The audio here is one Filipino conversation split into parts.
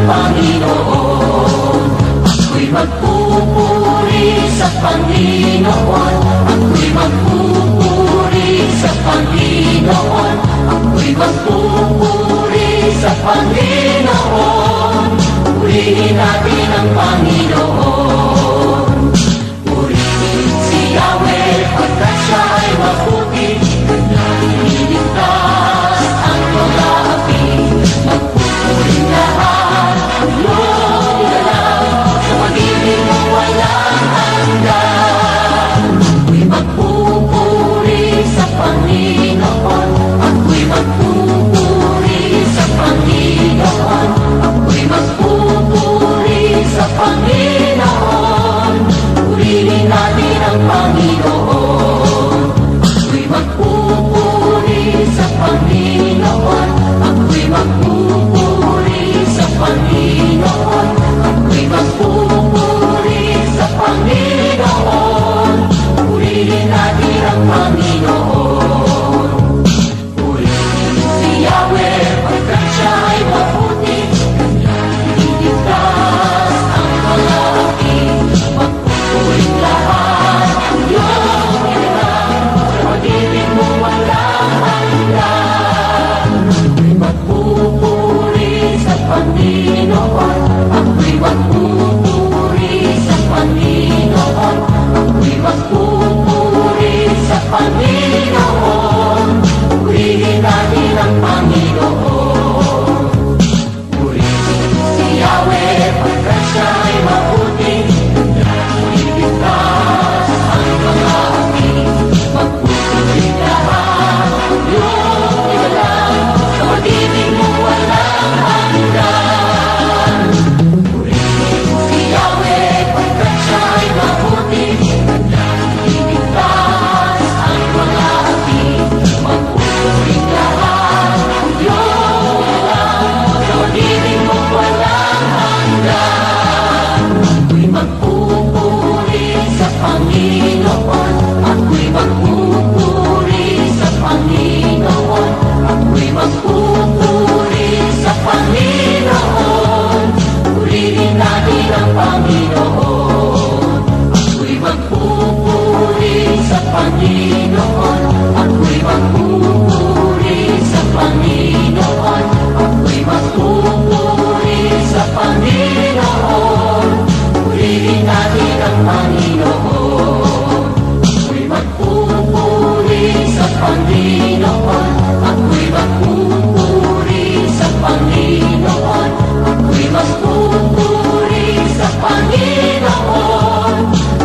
Panginoon. Ako'y magpupuri sa Panginoon. Ako'y magpupuri sa Panginoon. Ako'y magpupuri sa Panginoon. Purihin natin ang Panginoon. Purihin si Yahweh pagkat siya ay mabuti. Kanyang iniligtas ang mga api. Magpupuring lahat ang iyong nilalang sa pag-ibig mo walang hanggan. Ako'y magpupuri sa Panginoon. Ako'y magpupuri sa Panginoon. Ako'y magpupuri sa Panginoon. Purihin natin ang Panginoon. Ako'y magpupuri sa Panginoon. Ako'y magpupuri sa Panginoon. Ako'y magpupuri sa Panginoon. Purihin natin ang Panginoon. Purihin si Yahweh pagkat siya ay mabuti. Kanyang iniligtas ang mga api. Magpupuring lahat ang iyong nilalang sa pag-ibig mo walang hanggan. Ako'y magpupuri sa Panginoon. Ako'y magpupuri sa Panginoon. Ako'y magpupuri sa Panginoon. Purihin natin ang Panginoon. Purihin si Yahweh pagkat siya ay mabuti. Kanyang iniligtas ang mga api. Magpupuring lahat ang iyong nilalang sa pag-ibig mo walang hanggan. Purihin si Yahweh pagkat siya ay mabuti. Kanyang iniligtas ang mga api. Magpupuring lahat ang iyong nilalang sa pag-ibig mo walang hanggan. Ako'y magpupuri sa Panginoon. Ako'y magpupuri sa Panginoon. Ako'y magpupuri sa Panginoon. Purihin natin ang Panginoon. Ako'y magpupuri sa Panginoon. Ako'y magpupuri sa Panginoon. Ako'y magpupuri sa Panginoon. Purihin natin ang Panginoon. Ako'y magpupuri sa Panginoon. Ako'y magpupuri sa Panginoon. Ako'y magpupuri sa Panginoon.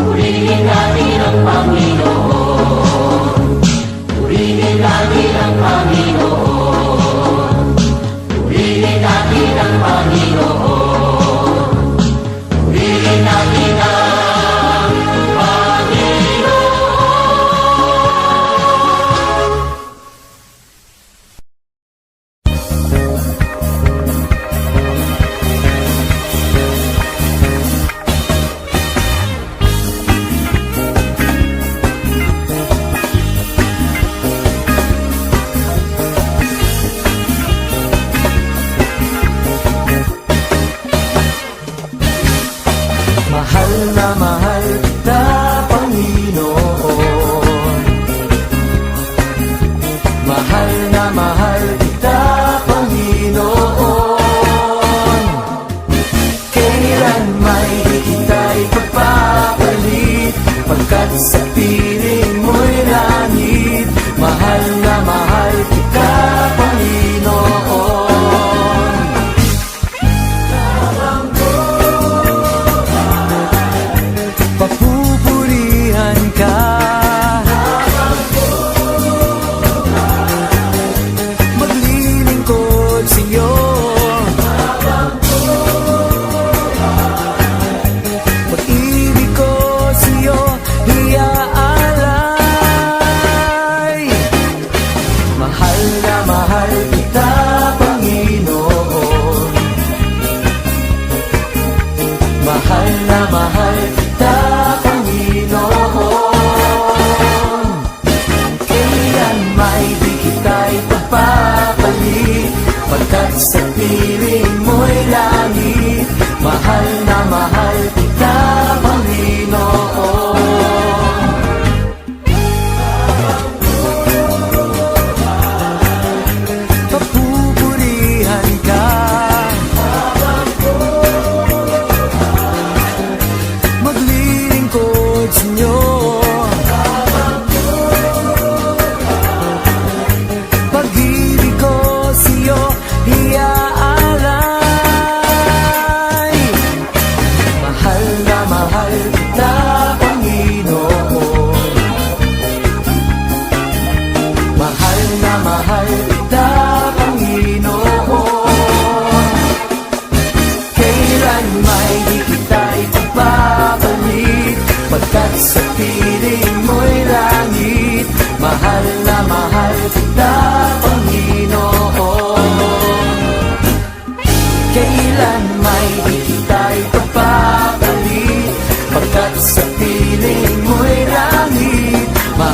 Purihin natin ang Panginoon. Purihin natin ang Panginoon. Purihin natin ang Panginoon. Purihin natin ang Panginoon.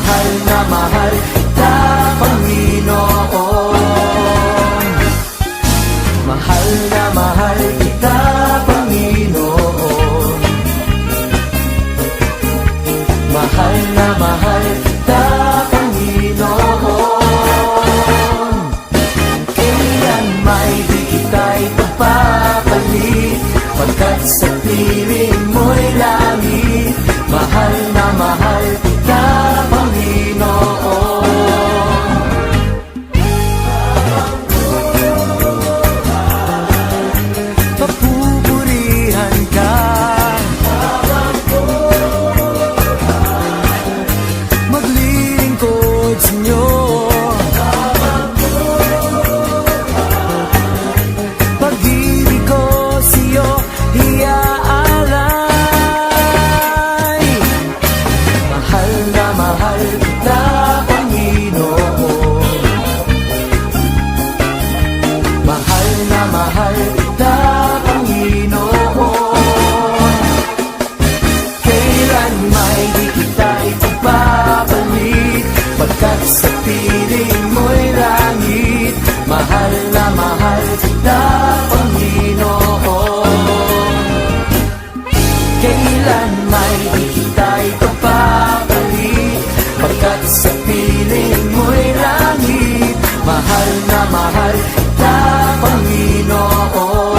mahal kita, Panginoon. Mahal na mahal kita, Panginoon. Mahal na mahal kita, Panginoon. Kailan may di kita'y pagpapalit, pagkat sa piling mo'y langit. Mahal na mahal kita, Panginoon. Papupurihan ka, maglilingkod sa inyo. Pag-ibig ko sa'yo iaalay. Mahal na mahal kita, Panginoon. Mahal na mahal kita, Panginoon. Kailan may di kita ipagpapalit, pagkat sa piling mo'y langit. Mahal na mahal kita, Panginoon. Kailan may di kita ipagpapalit, pagkat sa piling mo'y langit. Mahal na mahal kita, Panginoon.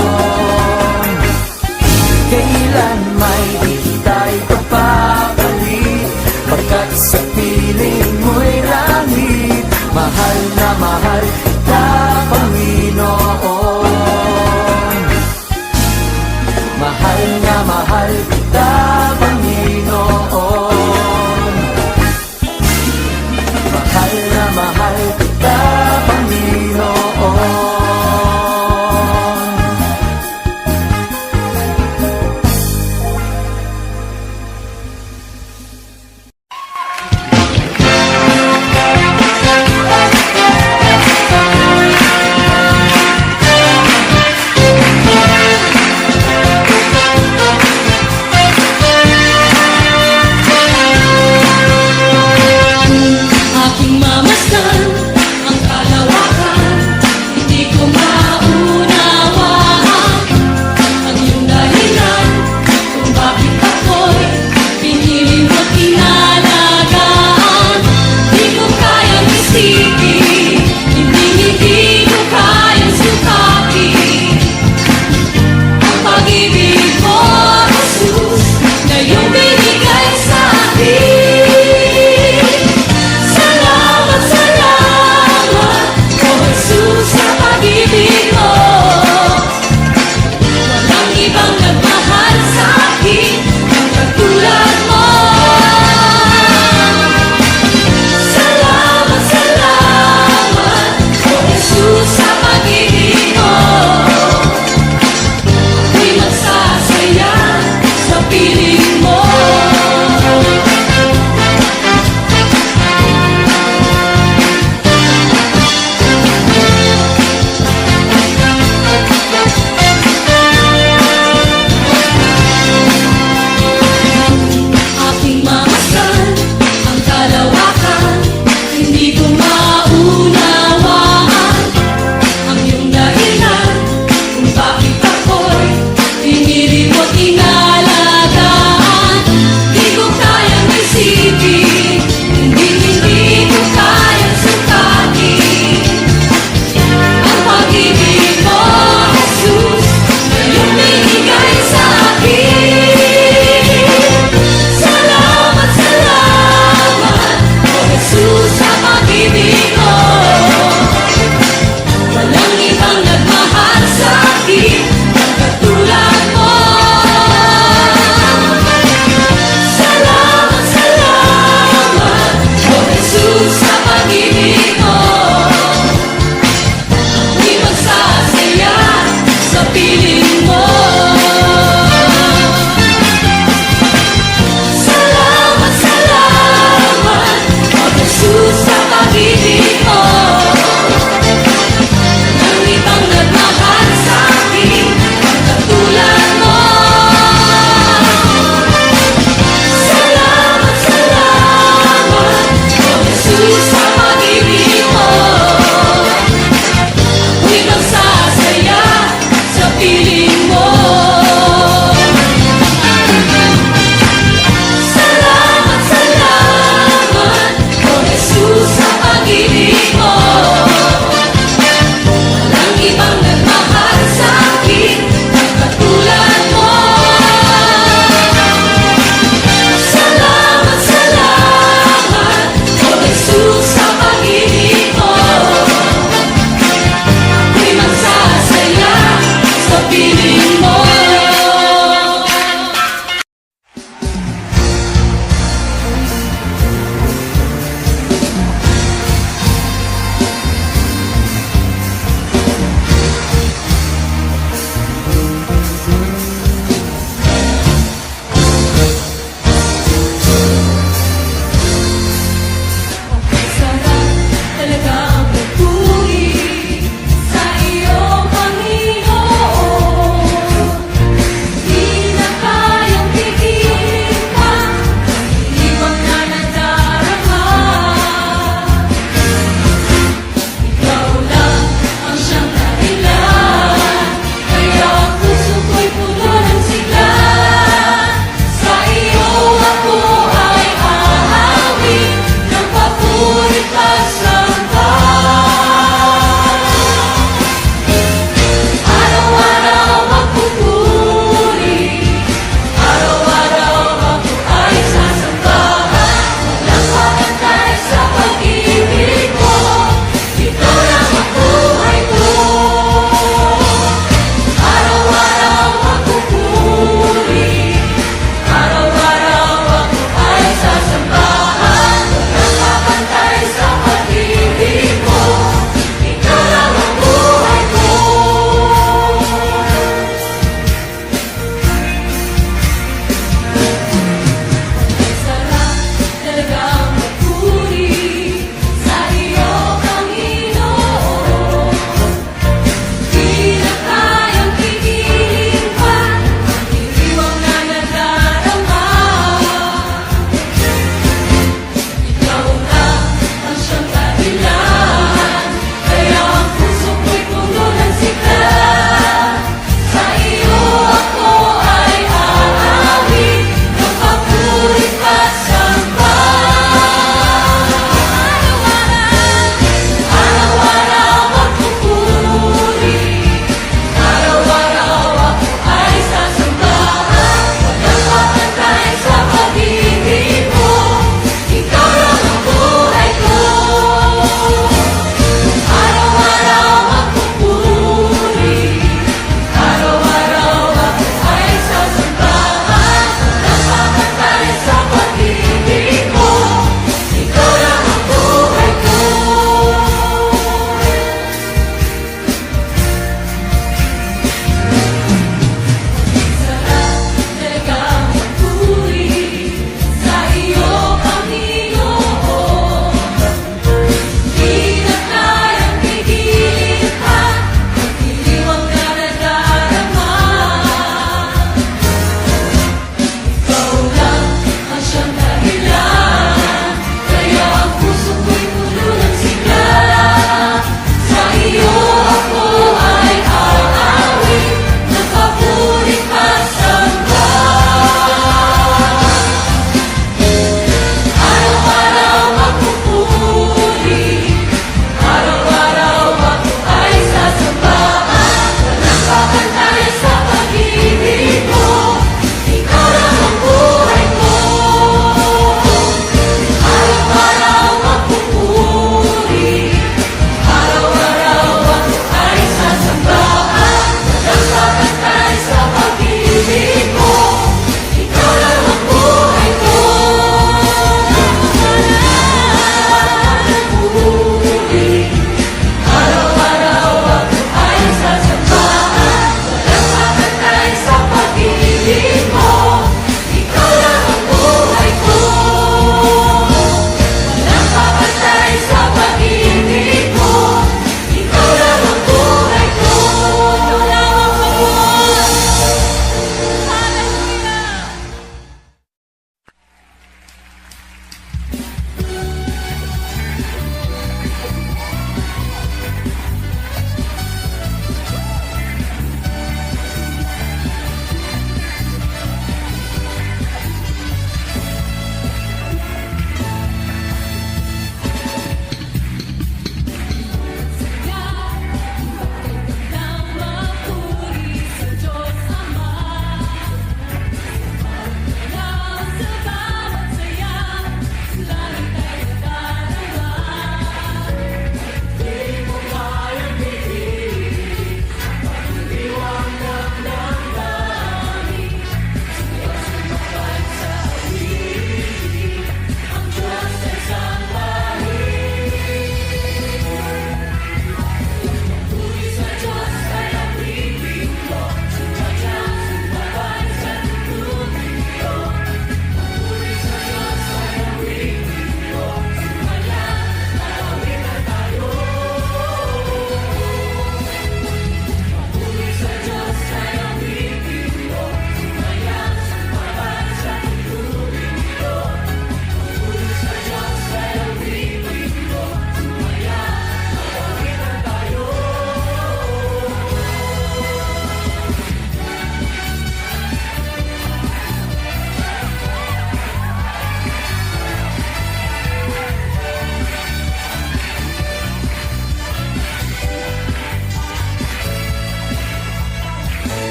Kailan may di kita ipagpapalit, pagkat sa piling mo'y langit. Mahal na mahal kita, Panginoon. Mahal na mahal kita, Panginoon. Mahal na mahal kita, Panginoon.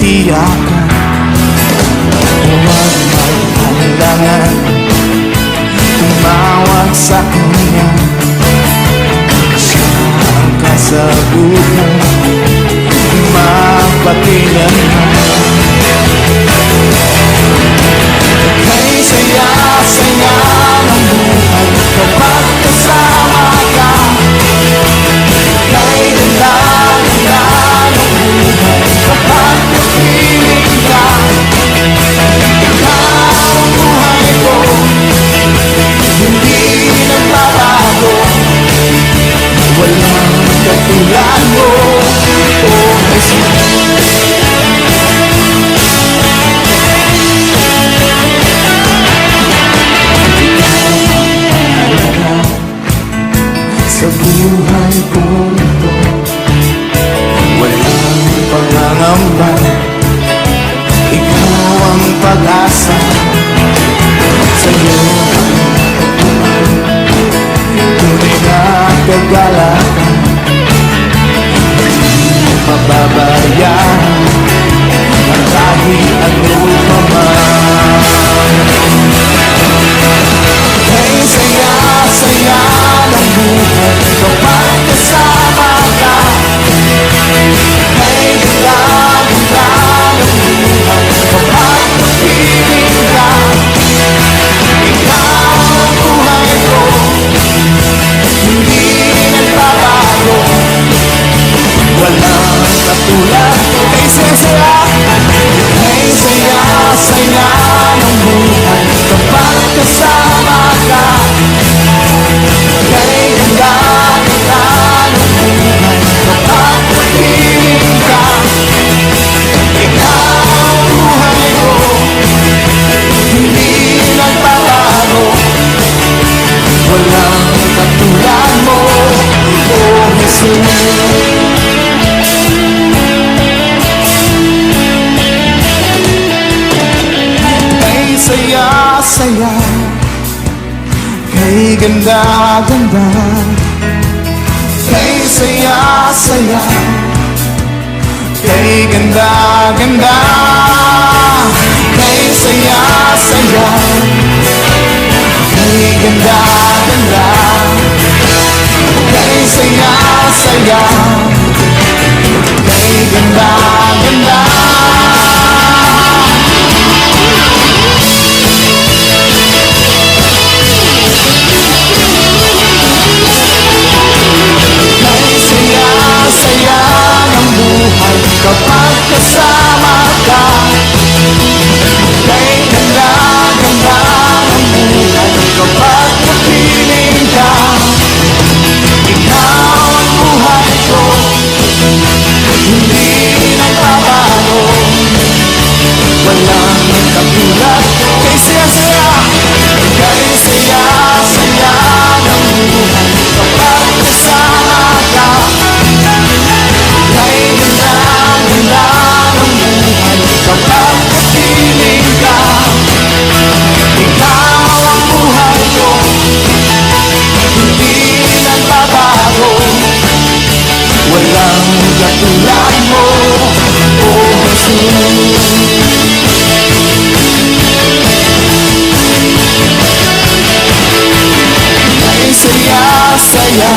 iyakan. Huwag mag-alangan, tumawag sa kanya. Siya ang kasagutan, mapatilan na. Kay saya-saya ng buhay kapag kasama ka. Kay ganda-ganda ng buhay kapag napiling ka. Ikaw ang buhay ko, hindi nagbabago. Walang katulad mo, oh Jesus. Sa buhay ko ito, walang pangangamba. Ikaw ang pag-asa. Sa'yo tunay na kagalakan. Hindi mababayaran ang kahit ano pa man. Kay saya-saya ng buhay kapag kasama ka. Kay ganda-ganda ng buhay kapag napiling ka. Ikaw ang buhay ko, hindi nagbabago. Walang katulad. Kay saya-saya, kay saya-saya ng buhay kapag kasama ka. Kay ganda-ganda ng buhay kapag napiling ka. Ikaw ang buhay ko, hindi nagbabago. Walang katulad mo, oh Jesus. Kay saya-saya, kay ganda-ganda. Kay saya-saya, kay ganda-ganda. Kay saya-saya, kay ganda-ganda. Kay saya-saya, kay ganda-ganda. Kay saya-saya ng buhay kapag kasama ka. Kay ganda-ganda ng buhay kapag napiling ka. Ikaw ang buhay ko, hindi nagbabago. Walang katulad. Kay saya-saya, kay saya-saya ng buhay kapag kasama ka. Kay ganda-ganda ng buhay kapag napiling ka. Ikaw ang buhay ko, hindi nagbabago. Walang katulad mo, oh Jesus. Kay saya-saya,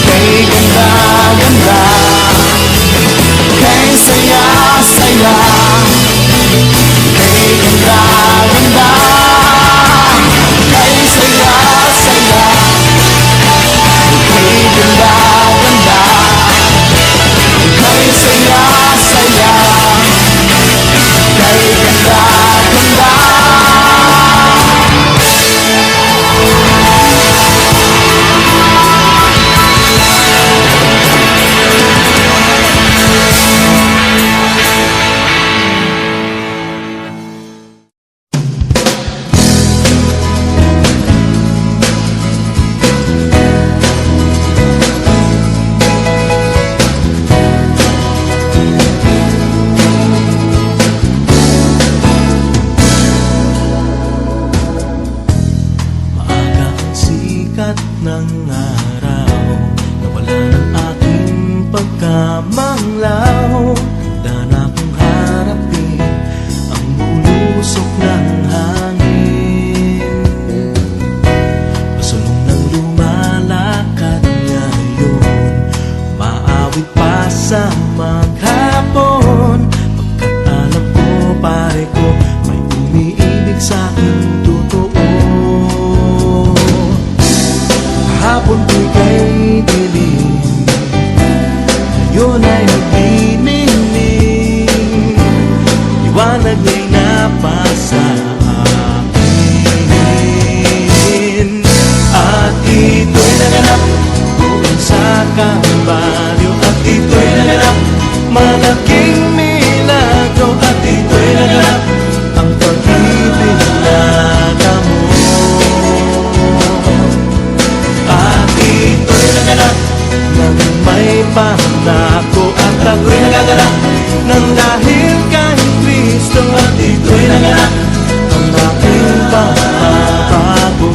kay ganda-ganda. Kay saya-saya, kay ganda-ganda. Kay saya-saya, kay ganda-ganda. Kay saya-saya, kay ganda-ganda. ng araw, nawala ng aking pagkamanglaw. Dana sa maghapon, pagkat alam ko, pare ko, may umiibig sa'king totoo. Hapon ko'y kay dilim, ngayon ay nagniningning, liwanag na'y napasa akin. At ito'y naganap doon sa Kalbaryo, at ito'y naganap, malaking milagro. At ito'y naganap, ang pag-ibig na damo. At ito'y naganap, nang may pangako. At ako'y nagaganap, nang dahil kay Kristo. At ito'y naganap, ang aking pagbabago.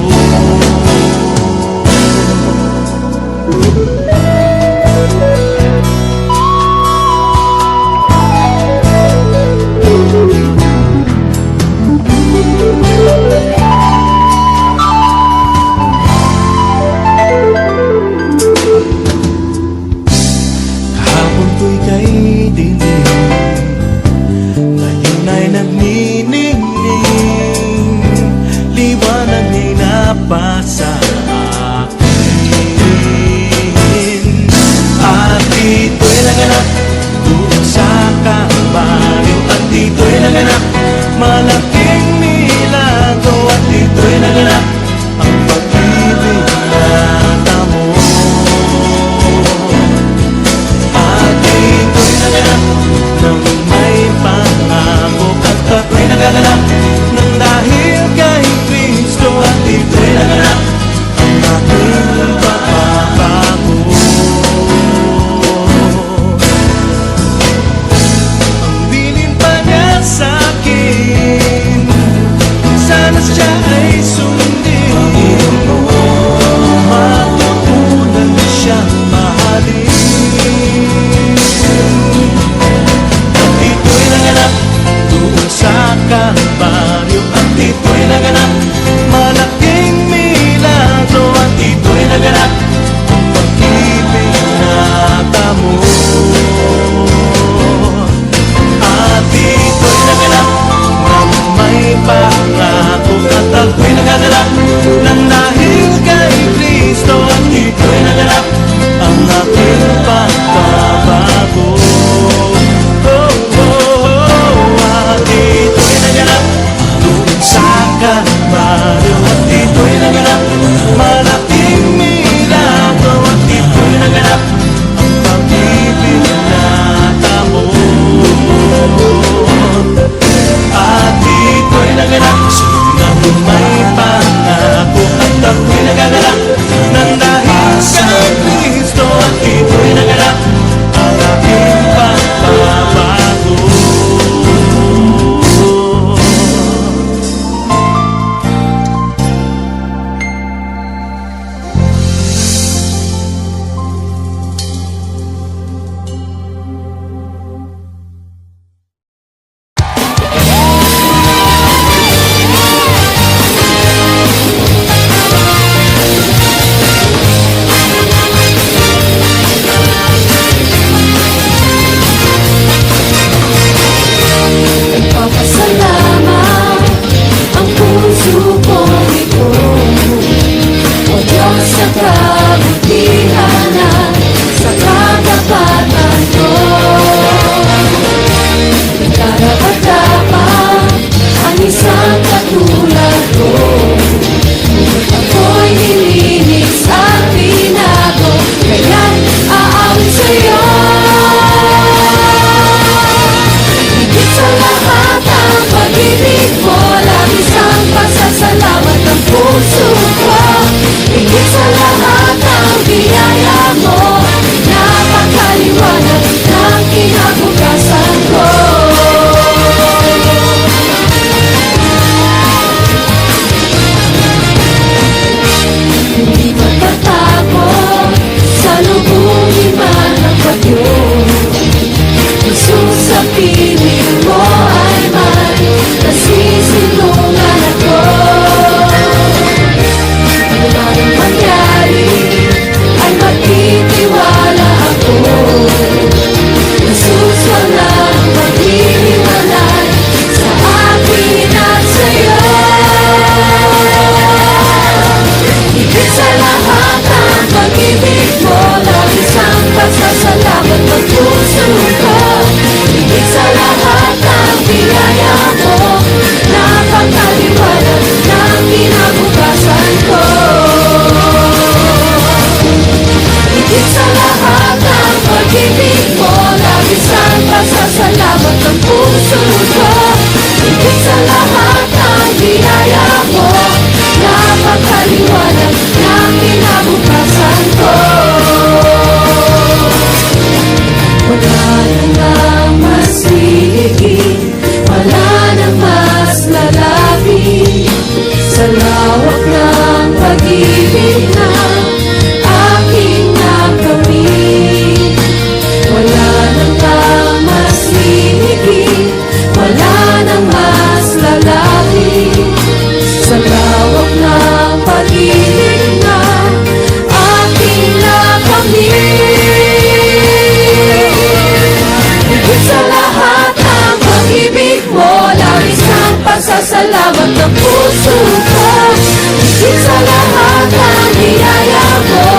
Kahapon ko'y kay dilim, lahat ng pag-ibig mo, labis ang pasasalamat ng puso ko. Higit sa lahat ng biyaya mo, napakaliwanag ng kinabukasan ko. Wala nang mas hihigit, wala nang mas lalapit sa lawak ng pag-ibig na aking nakamit. Wala nang mas hihigit, wala nang mas lalapit sa lawak ng pag-ibig na aking nakamit. Higit sa lahat ng pag-ibig mo, labis ang pasasalamat ng puso ko. Higit sa lahat ng biyaya mo,